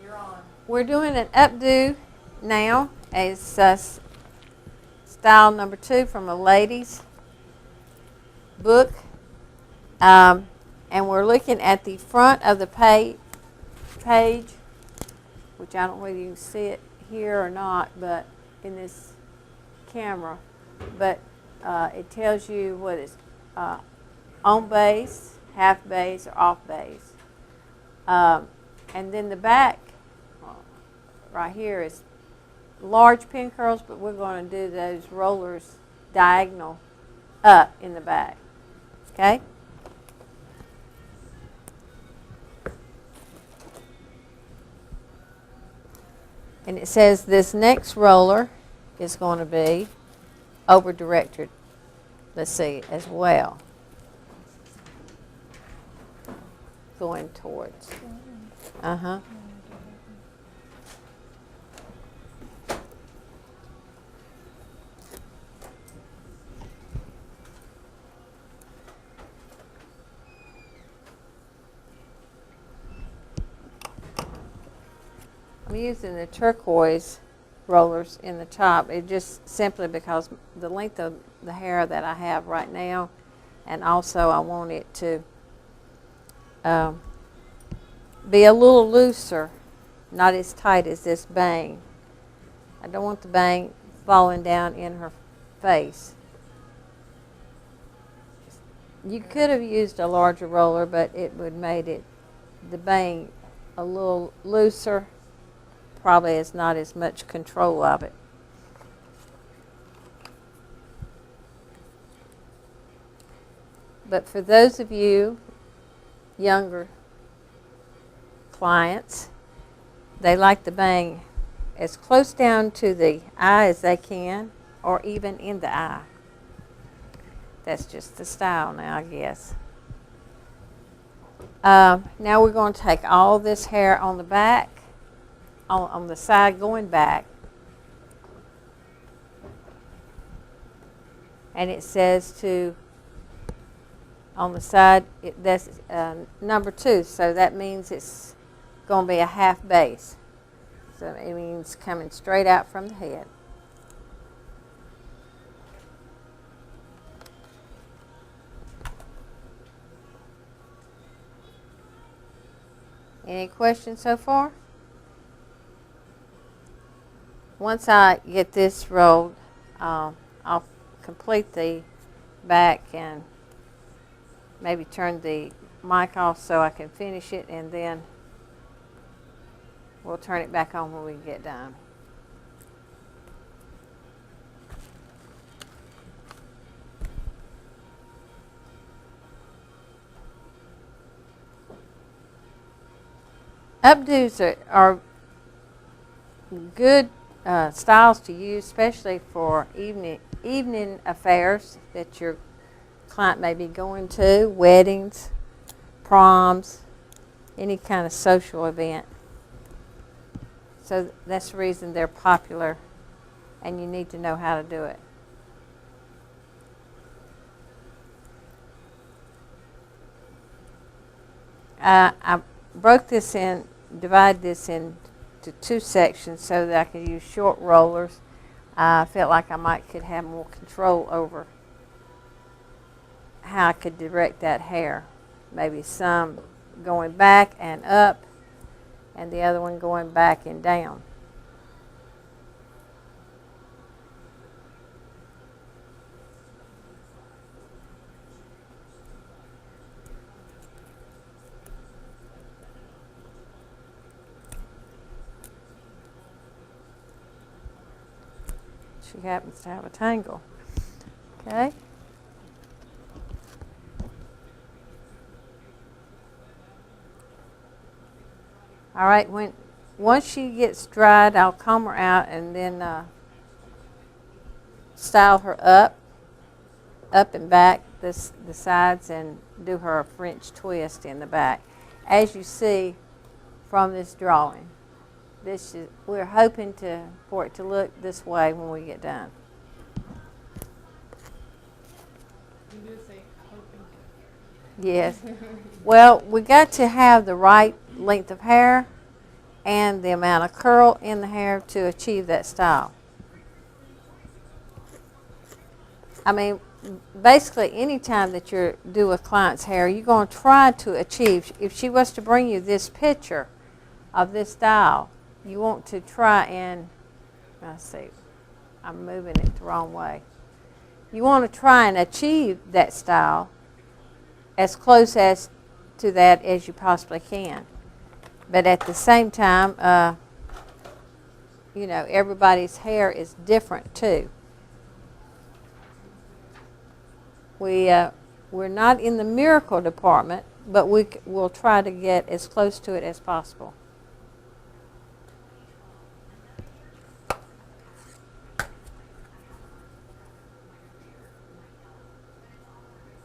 You're on. We're doing an updo now. It's style number 2 from a lady's book. And we're looking at the front of the page, which I don't know whether you can see it here or not, but in this camera. But it tells you what is on base, half base, or off base. And then the back, right here, is large pin curls, but we're going to do those rollers diagonal up in the back. Okay? And it says this next roller is going to be over directed, let's see, as well. Going towards. Uh-huh. I'm using the turquoise rollers in the top. It just simply because the length of the hair that I have right now, and also I want it to be a little looser, not as tight as this bang. I don't want the bang falling down in her face. You could have used a larger roller, but it would have made the bang a little looser. Probably is not as much control of it. But for those of you younger clients, they like the bang as close down to the eye as they can, or even in the eye. That's just the style now, I guess. Now we're going to take all this hair on the back, on the side going back, and it says to, on the side, that's number 2, so that means it's going to be a half base. So it means coming straight out from the head. Any questions so far? Once I get this rolled, I'll complete the back and maybe turn the mic off so I can finish it, and then we'll turn it back on when we get done. Updos are good styles to use, especially for evening affairs that your client may be going to, weddings, proms, any kind of social event. So that's the reason they're popular, and you need to know how to do it. I broke this in, divided this into 2 sections so that I could use short rollers. I felt like I could have more control over how I could direct that hair. Maybe some going back and up, and the other one going back and down. She happens to have a tangle. Okay. All right, once she gets dried, I'll comb her out and then style her up and back, the sides, and do her a French twist in the back. As you see from this drawing, we're hoping for it to look this way when we get done. You do say hoping. Yes. Well, we got to have the right length of hair and the amount of curl in the hair to achieve that style. I mean, basically any time that you do a client's hair, you're going to try to achieve, if she was to bring you this picture of this style, you want to try and, let's see, I'm moving it the wrong way. You want to try and achieve that style as close as to that as you possibly can. But at the same time, you know, everybody's hair is different too. We're not in the miracle department, but we'll try to get as close to it as possible.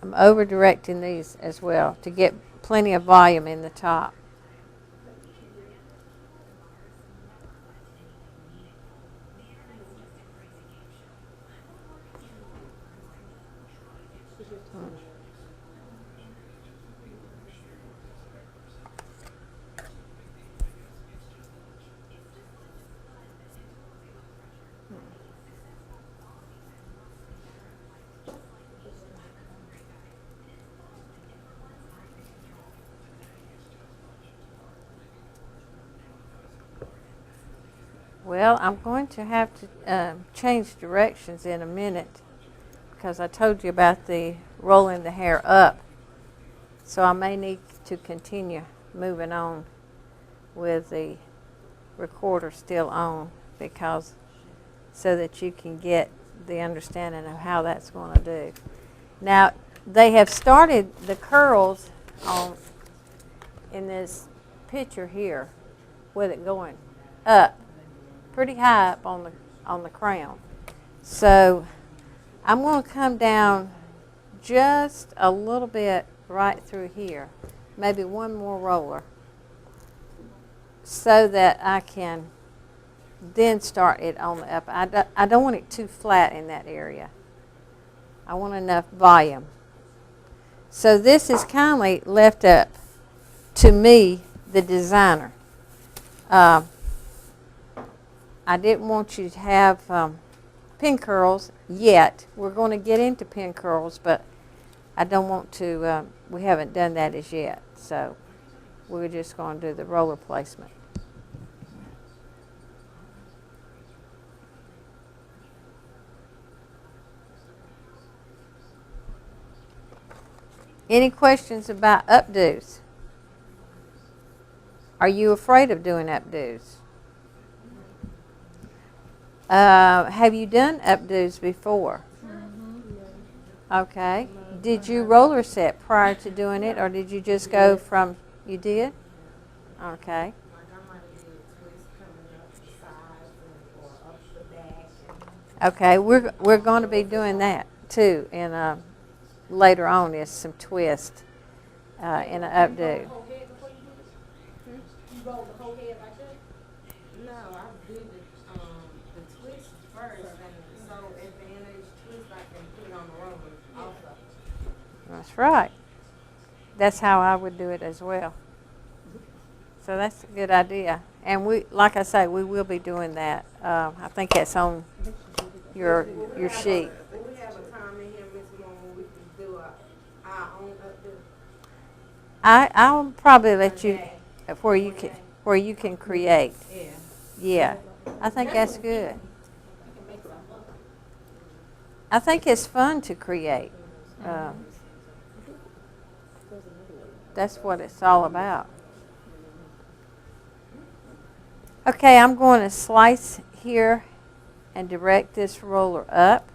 I'm over directing these as well to get plenty of volume in the top. Well, I'm going to have to change directions in a minute because I told you about the rolling the hair up. So I may need to continue moving on with the recorder still on because so that you can get the understanding of how that's going to do. Now, they have started the curls on in this picture here with it going up pretty high up on the crown. So I'm going to come down just a little bit right through here, maybe one more roller, so that I can then start it on the up. I don't want it too flat in that area. I want enough volume. So this is kindly left up to me, the designer. I didn't want you to have pin curls yet. We're going to get into pin curls, but I don't want to, we haven't done that as yet. So we're just going to do the roller placement. Any questions about updos? Are you afraid of doing updos? Have you done updos before? Okay. Did you roller set prior to doing it, or did you just go from, you did? Okay. Okay, we're going to be doing that too in later on is some twist in an updo. You roll the whole head like that? No, I did the twist first, and so at the end of each twist, I can put it on the roller also. That's right. That's how I would do it as well. So that's a good idea. And we, like I say, we will be doing that. I think that's on your sheet. Will we have a time in here, Ms. Moore, when we can do our own updo? I'll probably let you where you can create. Yeah. Yeah, I think that's good. I think it's fun to create. That's what it's all about. Okay, I'm going to slice here and direct this roller up.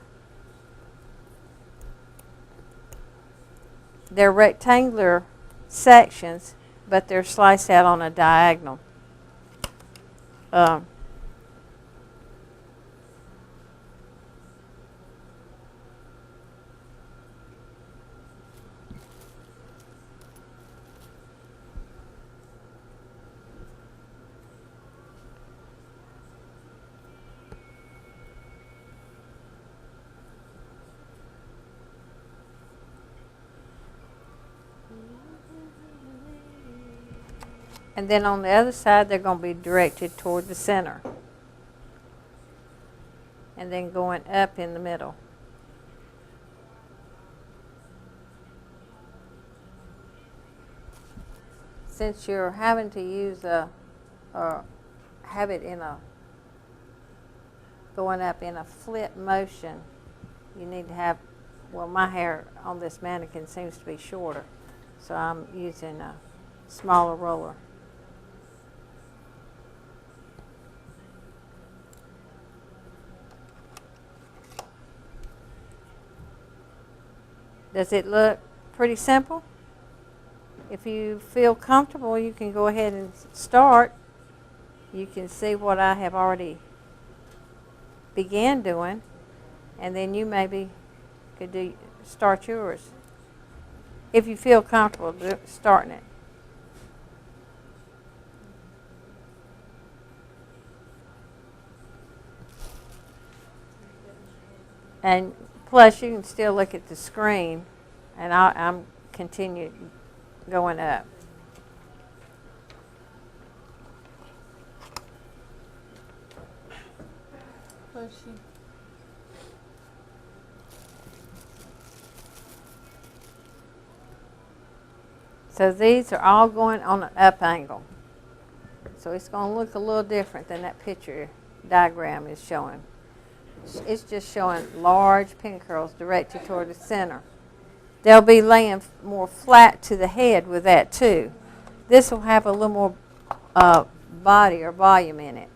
They're rectangular sections, but they're sliced out on a diagonal. And then on the other side, they're going to be directed toward the center. And then going up in the middle. Since you're having to use or have it in a, going up in a flip motion, you need to have, well, my hair on this mannequin seems to be shorter, so I'm using a smaller roller. Does it look pretty simple? If you feel comfortable, you can go ahead and start. You can see what I have already began doing, and then you maybe could start yours. If you feel comfortable starting it. And plus, you can still look at the screen, and I'm continue going up. So these are all going on an up angle. So it's going to look a little different than that picture diagram is showing. It's just showing large pin curls directed toward the center. They'll be laying more flat to the head with that too. This will have a little more body or volume in it.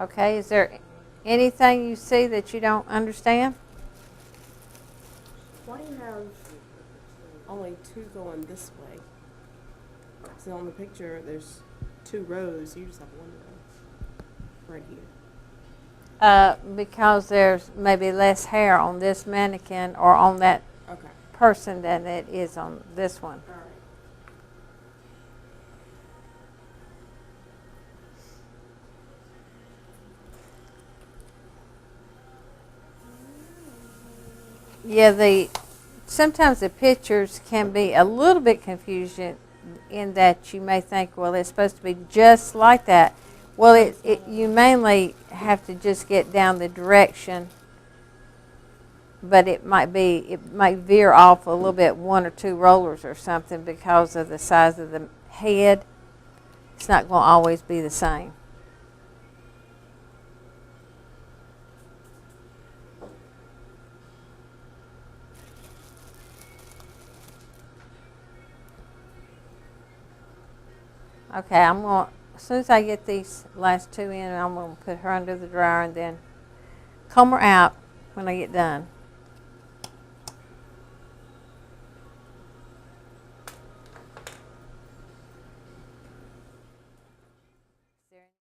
Okay, is there anything you see that you don't understand? Why do you have only two going this way? So on the picture, there's 2 rows. You just have 1 row right here. Because there's maybe less hair on this mannequin or on that Okay. person than it is on this one. All right. Yeah, sometimes the pictures can be a little bit confusing in that you may think, well, it's supposed to be just like that. Well, you mainly have to just get down the direction, but it might veer off a little bit, 1 or 2 rollers or something because of the size of the head. It's not going to always be the same. Okay, as soon as I get these last 2 in, I'm going to put her under the dryer and then comb her out when I get done.